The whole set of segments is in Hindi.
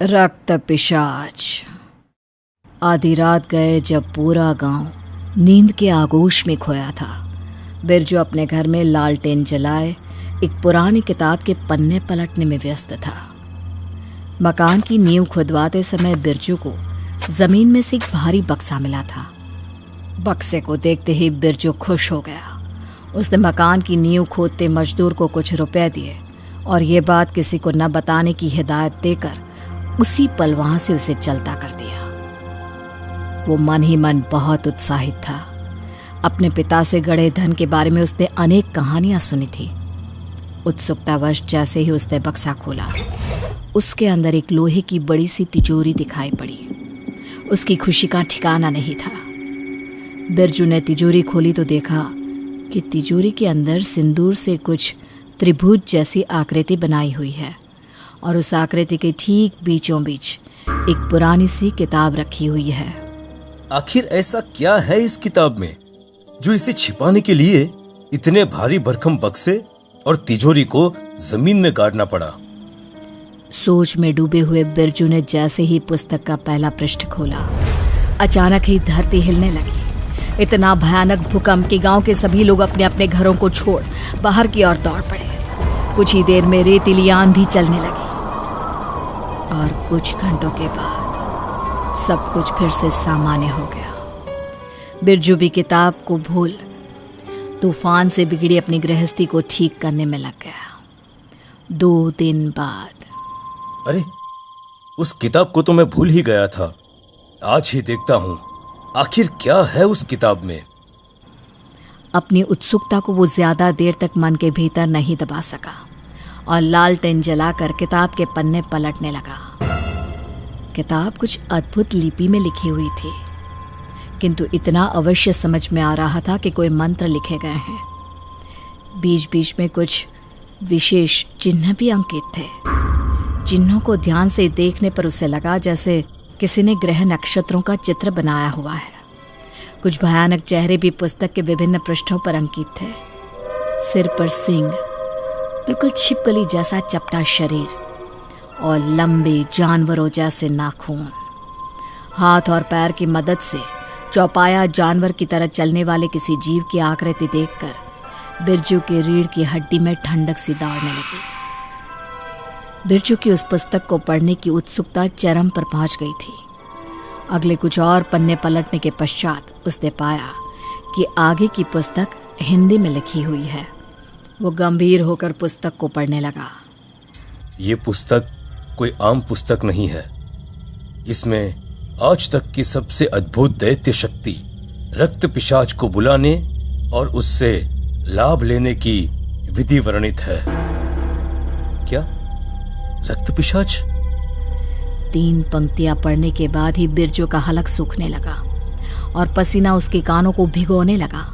रक्त पिशाच। आधी रात गए जब पूरा गांव नींद के आगोश में खोया था। बिरजू अपने घर में लालटेन जलाए एक पुरानी किताब के पन्ने पलटने में व्यस्त था। मकान की नींव खुदवाते समय बिरजू को जमीन में से एक भारी बक्सा मिला था। बक्से को देखते ही बिरजू खुश हो गया। उसने मकान की नींव खोदते मजदूर को कुछ रुपए दिए और ये बात किसी को न बताने की हिदायत देकर उसी पल वहां से उसे चलता कर दिया। वो मन ही मन बहुत उत्साहित था। अपने पिता से गड़े धन के बारे में उसने अनेक कहानियां सुनी थी। उत्सुकतावश जैसे ही उसने बक्सा खोला, उसके अंदर एक लोहे की बड़ी सी तिजोरी दिखाई पड़ी। उसकी खुशी का ठिकाना नहीं था। बिरजू ने तिजोरी खोली तो देखा कि तिजोरी के अंदर सिंदूर से कुछ त्रिभुज जैसी आकृति बनाई हुई है और उस आकृति के ठीक बीचों बीच एक पुरानी सी किताब रखी हुई है। आखिर ऐसा क्या है इस किताब में जो इसे छिपाने के लिए इतने भारी भरकम बक्से और तिजोरी को जमीन में गाड़ना पड़ा? सोच में डूबे हुए बिरजू ने जैसे ही पुस्तक का पहला पृष्ठ खोला, अचानक ही धरती हिलने लगी। इतना भयानक भूकंप कि गांव के सभी लोग अपने अपने घरों को छोड़ बाहर की ओर दौड़ पड़े। कुछ ही देर में रेतीली आंधी चलने लगी और कुछ घंटों के बाद सब कुछ फिर से सामान्य हो गया। बिरजू भी किताब को भूल तूफान से बिगड़ी अपनी गृहस्थी को ठीक करने में लग गया। 2 दिन बाद, अरे उस किताब को तो मैं भूल ही गया था। आज ही देखता हूं आखिर क्या है उस किताब में। अपनी उत्सुकता को वो ज्यादा देर तक मन के भीतर नहीं दबा सका और लालटेन जलाकर किताब के पन्ने पलटने लगा। किताब कुछ अद्भुत लिपि में लिखी हुई थी, किंतु इतना अवश्य समझ में आ रहा था कि कोई मंत्र लिखे गए हैं। बीच बीच में कुछ विशेष चिन्ह भी अंकित थे। चिन्हों को ध्यान से देखने पर उसे लगा जैसे किसी ने ग्रह नक्षत्रों का चित्र बनाया हुआ है। कुछ भयानक चेहरे भी पुस्तक के विभिन्न पृष्ठों पर अंकित थे। सिर पर सिंह, बिल्कुल छिपकली जैसा चपटा शरीर और लंबे जानवरों जैसे नाखून। हाथ और पैर की मदद से चौपाया जानवर की तरह चलने वाले किसी जीव की आकृति देखकर बिरजू के रीढ़ की हड्डी में ठंडक सी दौड़ने लगी। बिरजू की उस पुस्तक को पढ़ने की उत्सुकता चरम पर पहुंच गई थी। अगले कुछ और पन्ने पलटने के पश्चात उसने पाया कि आगे की पुस्तक हिंदी में लिखी हुई है। वो गंभीर होकर पुस्तक को पढ़ने लगा। ये पुस्तक कोई आम पुस्तक नहीं है। इसमें आज तक की सबसे अद्भुत दैत्य शक्ति रक्त पिशाच को बुलाने और उससे लाभ लेने की विधि वर्णित है। क्या रक्त पिशाच? 3 पंक्तियां पढ़ने के बाद ही बिरजू का हलक सूखने लगा और पसीना उसके कानों को भिगोने लगा।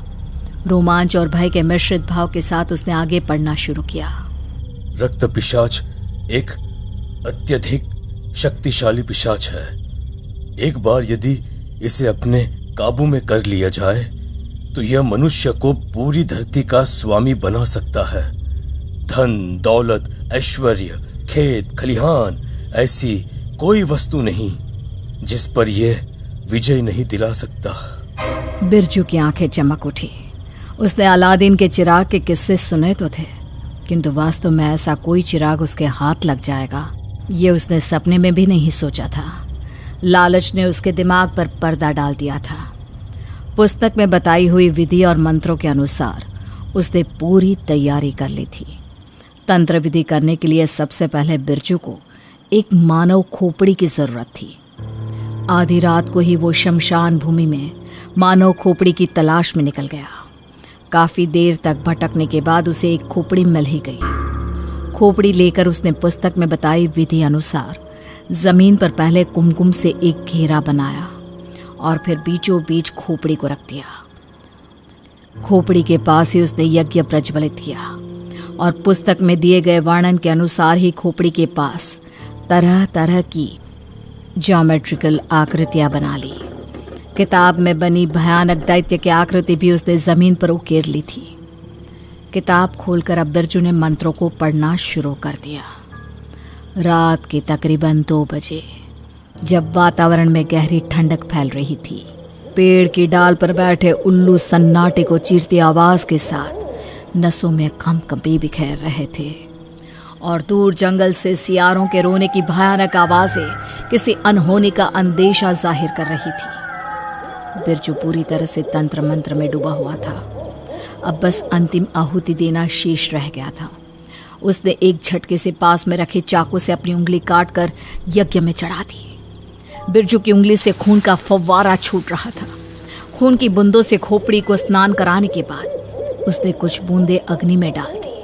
रोमांच और भय के मिश्रित भाव के साथ उसने आगे पढ़ना शुरू किया। रक्त पिशाच एक अत्यधिक शक्तिशाली पिशाच है। एक बार यदि इसे अपने काबू में कर लिया जाए तो यह मनुष्य को पूरी धरती का स्वामी बना सकता है। धन, दौलत, ऐश्वर्य, खेत, खलिहान, ऐसी कोई वस्तु नहीं जिस पर यह विजय नहीं दिला सकता। बिरजू की आंखें चमक उठी। उसने अलादीन के चिराग के किस्से सुने तो थे, किंतु वास्तव में ऐसा कोई चिराग उसके हाथ लग जाएगा ये उसने सपने में भी नहीं सोचा था। लालच ने उसके दिमाग पर पर्दा डाल दिया था। पुस्तक में बताई हुई विधि और मंत्रों के अनुसार उसने पूरी तैयारी कर ली थी। तंत्र विधि करने के लिए सबसे पहले बिरजू को एक मानव खोपड़ी की जरूरत थी। आधी रात को ही वो शमशान भूमि में मानव खोपड़ी की तलाश में निकल गया। काफी देर तक भटकने के बाद उसे एक खोपड़ी मिल ही गई। खोपड़ी लेकर उसने पुस्तक में बताई विधि अनुसार जमीन पर पहले कुमकुम से एक घेरा बनाया और फिर बीचों बीच खोपड़ी को रख दिया। खोपड़ी के पास ही उसने यज्ञ प्रज्वलित किया और पुस्तक में दिए गए वर्णन के अनुसार ही खोपड़ी के पास तरह तरह की ज्योमेट्रिकल आकृतियां बना ली। किताब में बनी भयानक दैत्य की आकृति भी उसने जमीन पर उकेर ली थी। किताब खोलकर अब बिरजू ने मंत्रों को पढ़ना शुरू कर दिया। रात के तकरीबन 2 बजे, जब वातावरण में गहरी ठंडक फैल रही थी, पेड़ की डाल पर बैठे उल्लू सन्नाटे को चीरती आवाज के साथ नसों में कंपी बिखेर रहे थे और दूर जंगल से सियारों के रोने की भयानक आवाजें किसी अनहोनी का अंदेशा जाहिर कर रही थी। बिरजू पूरी तरह से तंत्र मंत्र में डूबा हुआ था। अब बस अंतिम आहुति देना शेष रह गया था। उसने एक झटके से पास में रखे चाकू से अपनी उंगली काटकर यज्ञ में चढ़ा दी। बिरजू की उंगली से खून का फव्वारा छूट रहा था। खून की बूंदों से खोपड़ी को स्नान कराने के बाद उसने कुछ बूंदें अग्नि में डाल दी।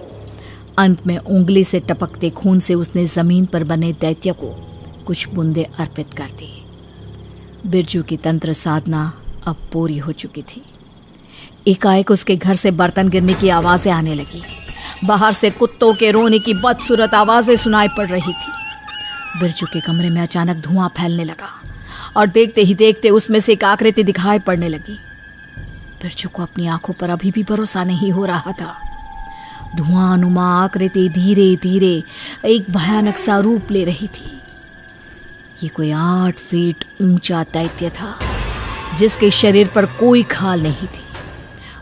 अंत में उंगली से टपकते खून से उसने जमीन पर बने दैत्य को कुछ बूंदें अर्पित कर दी। बिरजू की तंत्र साधना अब पूरी हो चुकी थी। एकाएक उसके घर से बर्तन गिरने की आवाजें आने लगी। बाहर से कुत्तों के रोने की बदसूरत आवाजें सुनाई पड़ रही थी। बिरजू के कमरे में अचानक धुआं फैलने लगा और देखते ही देखते उसमें से एक आकृति दिखाई पड़ने लगी। बिरजू को अपनी आंखों पर अभी भी भरोसा नहीं हो रहा था। धुआं नुमा आकृति धीरे धीरे एक भयानक सा रूप ले रही थी। ये कोई 8 फीट ऊंचा दैत्य था जिसके शरीर पर कोई खाल नहीं थी।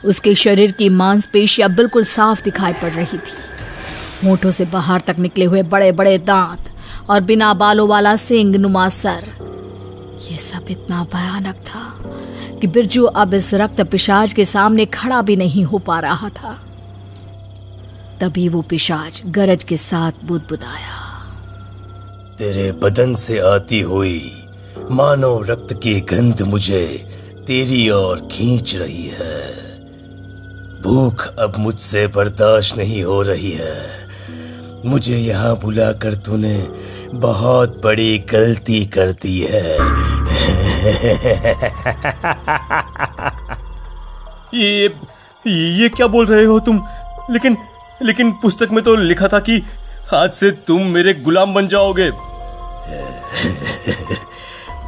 उसके शरीर की मांसपेशियां बिल्कुल साफ दिखाई पड़ रही थी। होठों से बाहर तक निकले हुए बड़े बड़े दांत और बिना बालों वाला सींग नुमा सर, ये सब इतना भयानक था कि बिरजू अब इस रक्त पिशाच के सामने खड़ा भी नहीं हो पा रहा था। तभी वो पिशाच गरज के साथ बुदबुदाया। तेरे बदन से आती हुई मानव रक्त की गंध मुझे तेरी ओर खींच रही है। भूख अब मुझसे बर्दाश्त नहीं हो रही है। मुझे यहाँ बुलाकर तूने बहुत बड़ी गलती कर दी है। ये क्या बोल रहे हो तुम? लेकिन पुस्तक में तो लिखा था कि आज से तुम मेरे गुलाम बन जाओगे।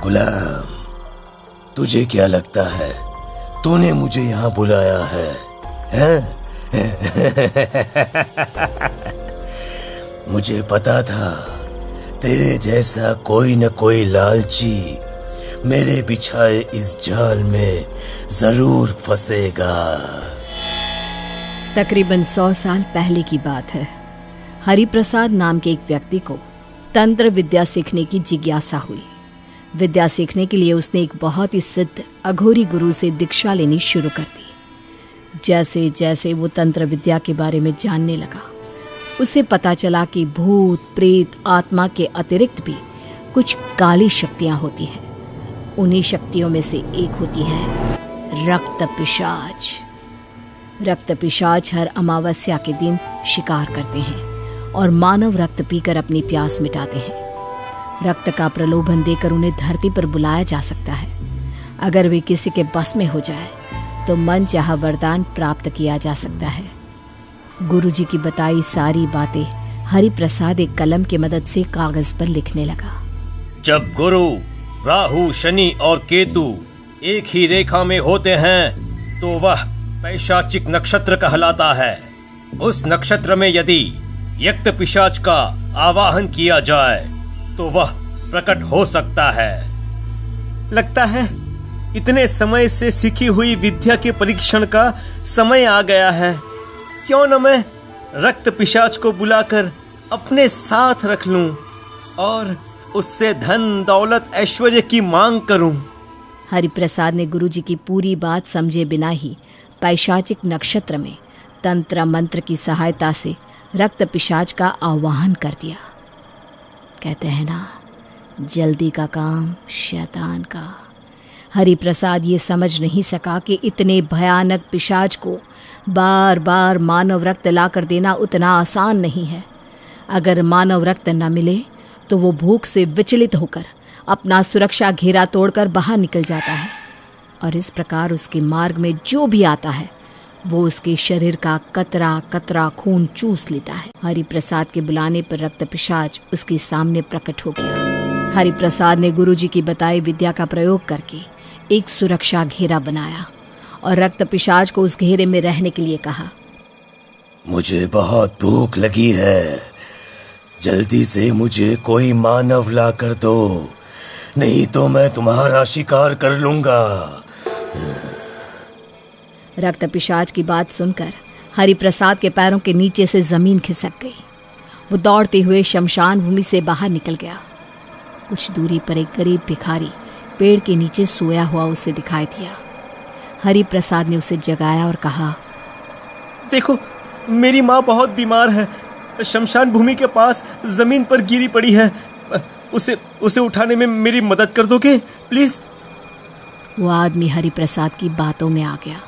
गुलाम? तुझे क्या लगता है तूने मुझे यहाँ बुलाया है? मुझे पता था तेरे जैसा कोई न कोई लालची मेरे बिछाए इस जाल में जरूर फंसेगा। तकरीबन 100 साल पहले की बात है। हरिप्रसाद नाम के एक व्यक्ति को तंत्र विद्या सीखने की जिज्ञासा हुई। विद्या सीखने के लिए उसने एक बहुत ही सिद्ध अघोरी गुरु से दीक्षा लेनी शुरू कर दी। जैसे जैसे वो तंत्र विद्या के बारे में जानने लगा, उसे पता चला कि भूत प्रेत आत्मा के अतिरिक्त भी कुछ काली शक्तियां होती हैं। उन्हीं शक्तियों में से एक होती है रक्त पिशाच। रक्त पिशाच हर अमावस्या के दिन शिकार करते हैं और मानव रक्त पीकर अपनी प्यास मिटाते हैं। रक्त का प्रलोभन देकर उन्हें धरती पर बुलाया जा सकता है। अगर वे किसी के बस में हो जाए तो मन चाहा वरदान प्राप्त किया जा सकता है। गुरुजी की बताई सारी बातें हरिप्रसाद एक कलम की मदद से कागज पर लिखने लगा। जब गुरु, राहु, शनि और केतु एक ही रेखा में होते हैं तो वह पैशाचिक नक्षत्र कहलाता है। उस नक्षत्र में यदि यक्त पिशाच का आवाहन किया जाए तो वह प्रकट हो सकता है। लगता है इतने समय से सीखी हुई विद्या के परीक्षण का समय आ गया है। क्यों न मैं रक्त पिशाच को बुलाकर अपने साथ रख लूं और उससे धन दौलत ऐश्वर्य की मांग करूं। हरिप्रसाद ने गुरुजी की पूरी बात समझे बिना ही पैशाचिक नक्षत्र में तंत्र मंत्र की सहायता से रक्त पिशाच का आवाहन कर दिया। कहते हैं ना, जल्दी का काम शैतान का। हरिप्रसाद ये समझ नहीं सका कि इतने भयानक पिशाच को बार बार मानव रक्त लाकर देना उतना आसान नहीं है। अगर मानव रक्त न मिले तो वो भूख से विचलित होकर अपना सुरक्षा घेरा तोड़कर बाहर निकल जाता है और इस प्रकार उसके मार्ग में जो भी आता है वो उसके शरीर का कतरा कतरा खून चूस लेता है। हरिप्रसाद के बुलाने पर रक्त पिशाच उसके सामने प्रकट हो गया। हरिप्रसाद ने गुरुजी की बताई विद्या का प्रयोग करके एक सुरक्षा घेरा बनाया और रक्त पिशाच को उस घेरे में रहने के लिए कहा। मुझे बहुत भूख लगी है, जल्दी से मुझे कोई मानव ला कर दो, नहीं तो मैं तुम्हारा शिकार कर लूंगा। रक्त पिशाच की बात सुनकर हरिप्रसाद के पैरों के नीचे से जमीन खिसक गई। वो दौड़ते हुए शमशान भूमि से बाहर निकल गया। कुछ दूरी पर एक गरीब भिखारी पेड़ के नीचे सोया हुआ उसे दिखाई दिया। हरिप्रसाद ने उसे जगाया और कहा, देखो, मेरी माँ बहुत बीमार है, शमशान भूमि के पास जमीन पर गिरी पड़ी है। उसे उठाने में मेरी मदद कर दोगे प्लीज? वो आदमी हरिप्रसाद की बातों में आ गया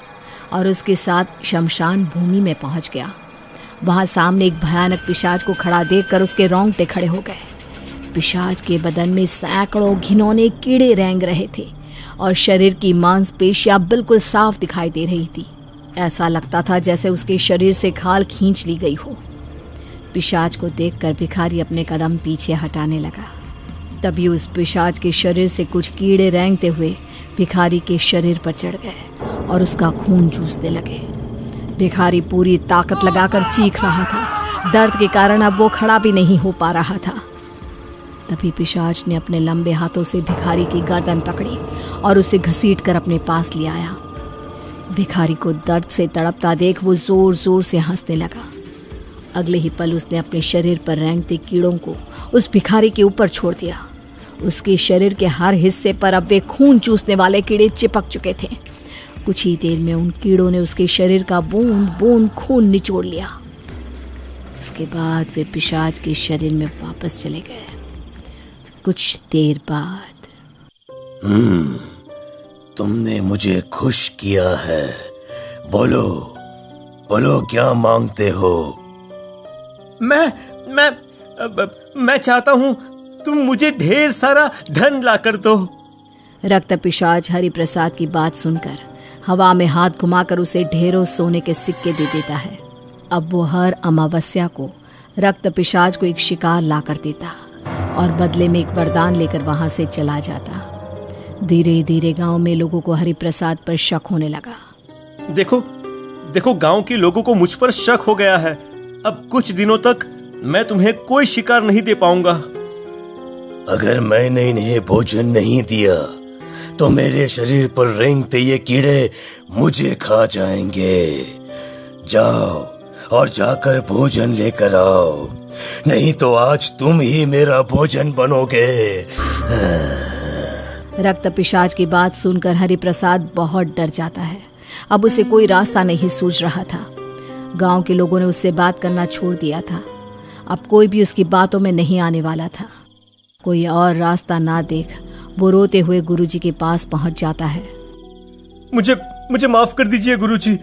और उसके साथ शमशान भूमि में पहुंच गया। वहां सामने एक भयानक पिशाच को खड़ा देखकर उसके रोंगटे खड़े हो गए। पिशाच के बदन में सैकड़ों घिनौने कीड़े रेंग रहे थे और शरीर की मांसपेशियां बिल्कुल साफ दिखाई दे रही थी। ऐसा लगता था जैसे उसके शरीर से खाल खींच ली गई हो। पिशाच को देखकर भिखारी अपने कदम पीछे हटाने लगा। तभी उस पिशाच के शरीर से कुछ कीड़े रेंगते हुए भिखारी के शरीर पर चढ़ गए और उसका खून चूसने लगे। भिखारी पूरी ताकत लगाकर चीख रहा था। दर्द के कारण अब वो खड़ा भी नहीं हो पा रहा था। तभी पिशाच ने अपने लंबे हाथों से भिखारी की गर्दन पकड़ी और उसे घसीटकर अपने पास ले आया। भिखारी को दर्द से तड़पता देख वो जोर जोर से हंसने लगा। अगले ही पल उसने अपने शरीर पर रेंगते कीड़ों को उस भिखारी के ऊपर छोड़ दिया। उसके शरीर के हर हिस्से पर अब वे खून चूसने वाले कीड़े चिपक चुके थे। कुछ ही देर में उन कीड़ों ने उसके शरीर का बूंद बूंद खून निचोड़ लिया। उसके बाद वे पिशाच के शरीर में वापस चले गए। कुछ देर बाद, तुमने मुझे खुश किया है। बोलो बोलो, क्या मांगते हो? मैं चाहता हूँ तुम मुझे ढेर सारा धन ला कर दो। रक्त पिशाच हरिप्रसाद की बात सुनकर हवा में हाथ घुमाकर उसे ढेरों सोने के सिक्के दे देता है। अब वो हर अमावस्या को रक्त पिशाच को एक शिकार ला कर देता और बदले में एक वरदान लेकर वहां से चला जाता। धीरे धीरे गांव में लोगों को हरिप्रसाद पर शक होने लगा। देखो, गांव के लोगों को मुझ पर शक हो गया है। अब कुछ दिनों तक मैं तुम्हें कोई शिकार नहीं दे पाऊंगा। अगर मैंने इन्हें भोजन नहीं दिया तो मेरे शरीर पर रेंगते ये कीड़े मुझे खा जाएंगे। जाओ और जाकर भोजन लेकर आओ, नहीं तो आज तुम ही मेरा भोजन बनोगे। रक्त पिशाच की बात सुनकर हरिप्रसाद बहुत डर जाता है। अब उसे कोई रास्ता नहीं सूझ रहा था। गांव के लोगों ने उससे बात करना छोड़ दिया था। अब कोई भी उसकी बातों में नहीं आने वाला था। कोई और रास्ता ना देख वो रोते हुए गुरुजी के पास पहुंच जाता है। मुझे माफ कर दीजिए गुरुजी,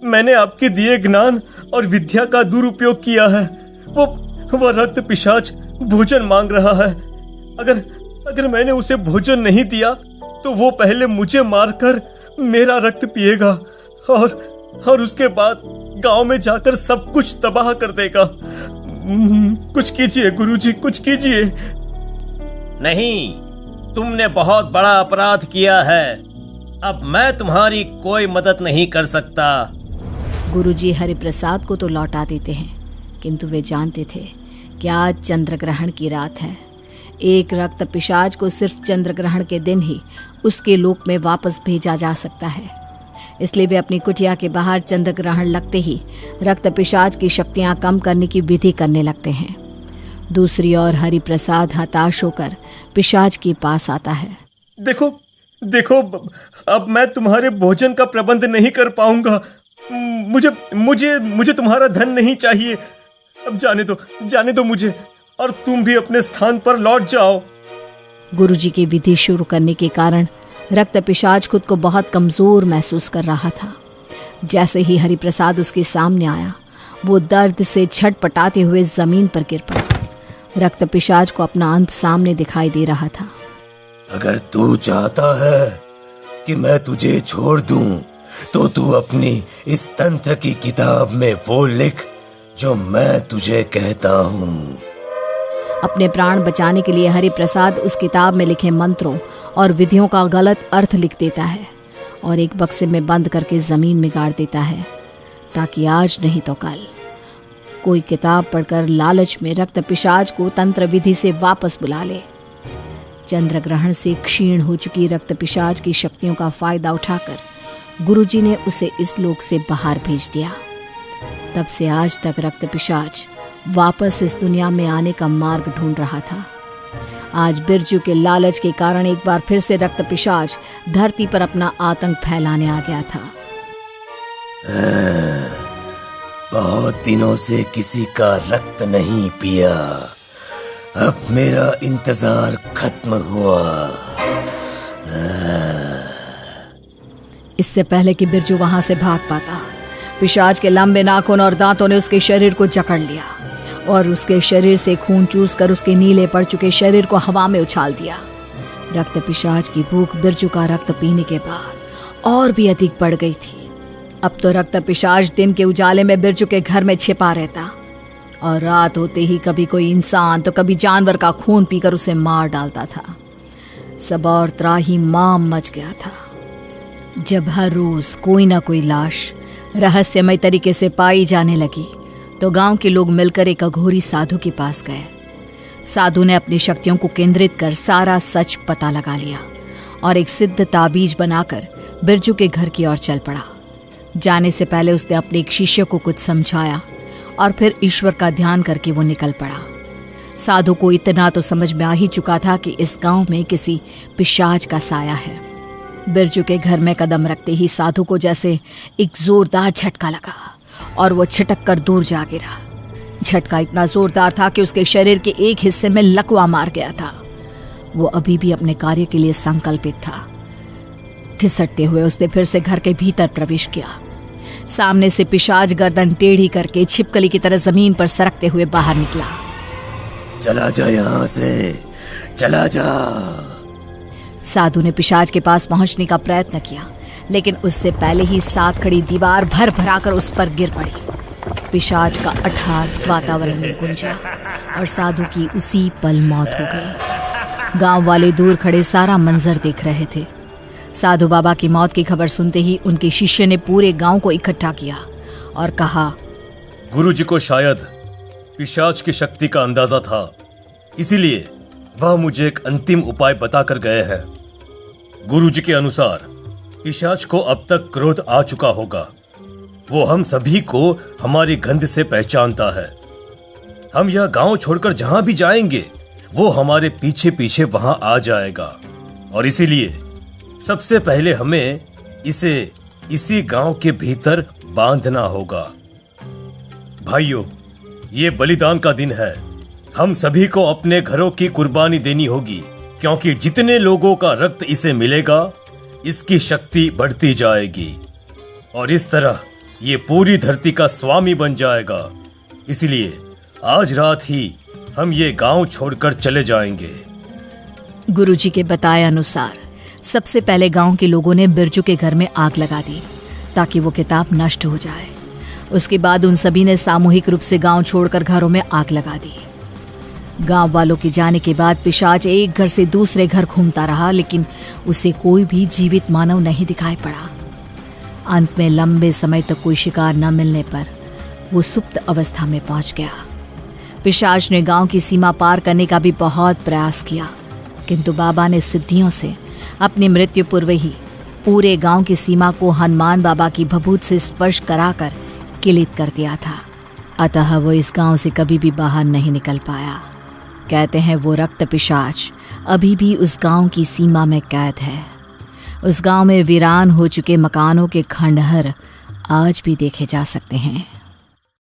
मैंने आपके दिए ज्ञान और विद्या का दुरुपयोग किया है। वो रक्त पिशाच भोजन मांग रहा है। अगर मैंने उसे भोजन नहीं दिया तो वो पहले मुझे मारकर मेरा रक्त पिएगा और उसके बाद गांव में जाकर सब कुछ तबाह कर देगा। कुछ कीजिए गुरुजी, कुछ कीजिए। नहीं, तुमने बहुत बड़ा अपराध किया है। अब मैं तुम्हारी कोई मदद नहीं कर सकता। गुरुजी हरिप्रसाद को तो लौटा देते हैं, किंतु वे जानते थे कि आज चंद्र ग्रहण की रात है। एक रक्त पिशाच को सिर्फ चंद्र ग्रहण के दिन ही उसके लोक में वापस भेजा जा सकता है। इसलिए वे अपनी कुटिया के बाहर चंद्र ग्रहण लगते ही रक्त पिशाच की शक्तियां कम करने की विधि करने लगते हैं। दूसरी ओर हरिप्रसाद हताश होकर पिशाच के पास आता है। देखो, अब मैं तुम्हारे भोजन का प्रबंध नहीं कर पाऊंगा। मुझे तुम्हारा धन नहीं चाहिए। अब जाने दो मुझे, और तुम भी अपने स्थान पर लौट जाओ। गुरुजी की विधि शुरू करने के कारण रक्त पिशाच खुद को बहुत कमजोर महसूस कर रहा था। जैसे ही हरिप्रसाद उसके सामने आया, वो दर्द से छटपटाते हुए जमीन पर गिर पड़ा। रक्त पिशाच को अपना अंत सामने दिखाई दे रहा था। अगर तू चाहता है कि मैं तुझे छोड़ दूं, तो तू अपनी इस तंत्र की किताब में वो लिख जो मैं तुझे कहता हूं। अपने प्राण बचाने के लिए हरिप्रसाद उस किताब में लिखे मंत्रों और विधियों का गलत अर्थ लिख देता है और एक बक्से में बंद करके जमीन में गाड़ देता है, ताकि आज नहीं तो कल कोई किताब पढ़कर लालच में रक्त पिशाच को तंत्र विधि से वापस बुला ले। चंद्र ग्रहण से क्षीण हो चुकी रक्त पिशाच की शक्तियों का फायदा उठाकर गुरुजी ने उसे इस लोक से बाहर भेज दिया। तब से आज तक रक्त पिशाच वापस इस दुनिया में आने का मार्ग ढूंढ रहा था। आज बिरजू के लालच के कारण एक बार फिर से रक्त पिशाच धरती पर अपना आतंक फैलाने आ गया था। बहुत दिनों से किसी का रक्त नहीं पिया, अब मेरा इंतजार खत्म हुआ। इससे पहले कि बिरजू वहां से भाग पाता, पिशाच के लंबे नाखून और दांतों ने उसके शरीर को जकड़ लिया और उसके शरीर से खून चूसकर उसके नीले पड़ चुके शरीर को हवा में उछाल दिया। रक्त पिशाच की भूख बिरजू का रक्त पीने के बाद और भी अधिक बढ़ गई थी। अब तो रक्त पिशाच दिन के उजाले में बिरजू के घर में छिपा रहता और रात होते ही कभी कोई इंसान तो कभी जानवर का खून पीकर उसे मार डालता था। सब और त्राहिमाम मच गया था। जब हर रोज कोई ना कोई लाश रहस्यमय तरीके से पाई जाने लगी तो गांव के लोग मिलकर एक अघोरी साधु के पास गए। साधु ने अपनी शक्तियों को केंद्रित कर सारा सच पता लगा लिया और एक सिद्ध ताबीज बनाकर बिरजू के घर की ओर चल पड़ा। जाने से पहले उसने अपने एक शिष्य को कुछ समझाया और फिर ईश्वर का ध्यान करके वो निकल पड़ा। साधु को इतना तो समझ में आ ही चुका था कि इस गांव में किसी पिशाच का साया है। बिरजू के घर में कदम रखते ही साधु को जैसे एक जोरदार झटका लगा और वो छिटक कर दूर जा गिरा। झटका इतना जोरदार था कि उसके शरीर के एक हिस्से में लकवा मार गया था। वो अभी भी अपने कार्य के लिए संकल्पित था। घिसटते हुए उसने फिर से घर के भीतर प्रवेश किया। सामने से पिशाच गर्दन टेढ़ी करके छिपकली की तरह जमीन पर सरकते हुए बाहर निकला। चला जा यहाँ से, चला जा। साधु ने पिशाच के पास पहुंचने का प्रयत्न किया, लेकिन उससे पहले ही साथ खड़ी दीवार भर भराकर उस पर गिर पड़ी। पिशाच का अट्टहास वातावरण में गूंजा और साधु की उसी पल मौत हो गई। गांव वाले दूर खड़े सारा मंजर देख रहे थे। साधु बाबा की मौत की खबर सुनते ही उनके शिष्य ने पूरे गांव को इकट्ठा किया और कहा, गुरुजी को शायद पिशाच की शक्ति का अंदाजा था, इसीलिए वह मुझे एक अंतिम उपाय बताकर गए हैं। गुरुजी के अनुसार पिशाच को अब तक क्रोध आ चुका होगा। वो हम सभी को हमारी गंध से पहचानता है। हम यह गांव छोड़कर जहां भी जाएंगे वो हमारे पीछे पीछे वहां आ जाएगा और इसीलिए सबसे पहले हमें इसे इसी गांव के भीतर बांधना होगा। भाइयों, ये बलिदान का दिन है। हम सभी को अपने घरों की कुर्बानी देनी होगी, क्योंकि जितने लोगों का रक्त इसे मिलेगा इसकी शक्ति बढ़ती जाएगी और इस तरह ये पूरी धरती का स्वामी बन जाएगा। इसलिए आज रात ही हम ये गांव छोड़कर चले जाएंगे। गुरुजी के बताए अनुसार सबसे पहले गांव के लोगों ने बिरजू के घर में आग लगा दी ताकि वो किताब नष्ट हो जाए। उसके बाद उन सभी ने सामूहिक रूप से गांव छोड़कर घरों में आग लगा दी। गांव वालों के जाने के बाद पिशाच एक घर से दूसरे घर घूमता रहा, लेकिन उसे कोई भी जीवित मानव नहीं दिखाई पड़ा। अंत में लंबे समय तक कोई शिकार न मिलने पर वो सुप्त अवस्था में पहुंच गया। पिशाच ने गांव की सीमा पार करने का भी बहुत प्रयास किया, किंतु बाबा ने सिद्धियों से अपनी मृत्यु पूर्व ही पूरे गांव की सीमा को हनुमान बाबा की भभूत से स्पर्श कराकर किलित कर दिया था। अतः वो इस गांव से कभी भी बाहर नहीं निकल पाया। कहते हैं वो रक्त पिशाच अभी भी उस गांव की सीमा में कैद है। उस गांव में वीरान हो चुके मकानों के खंडहर आज भी देखे जा सकते हैं।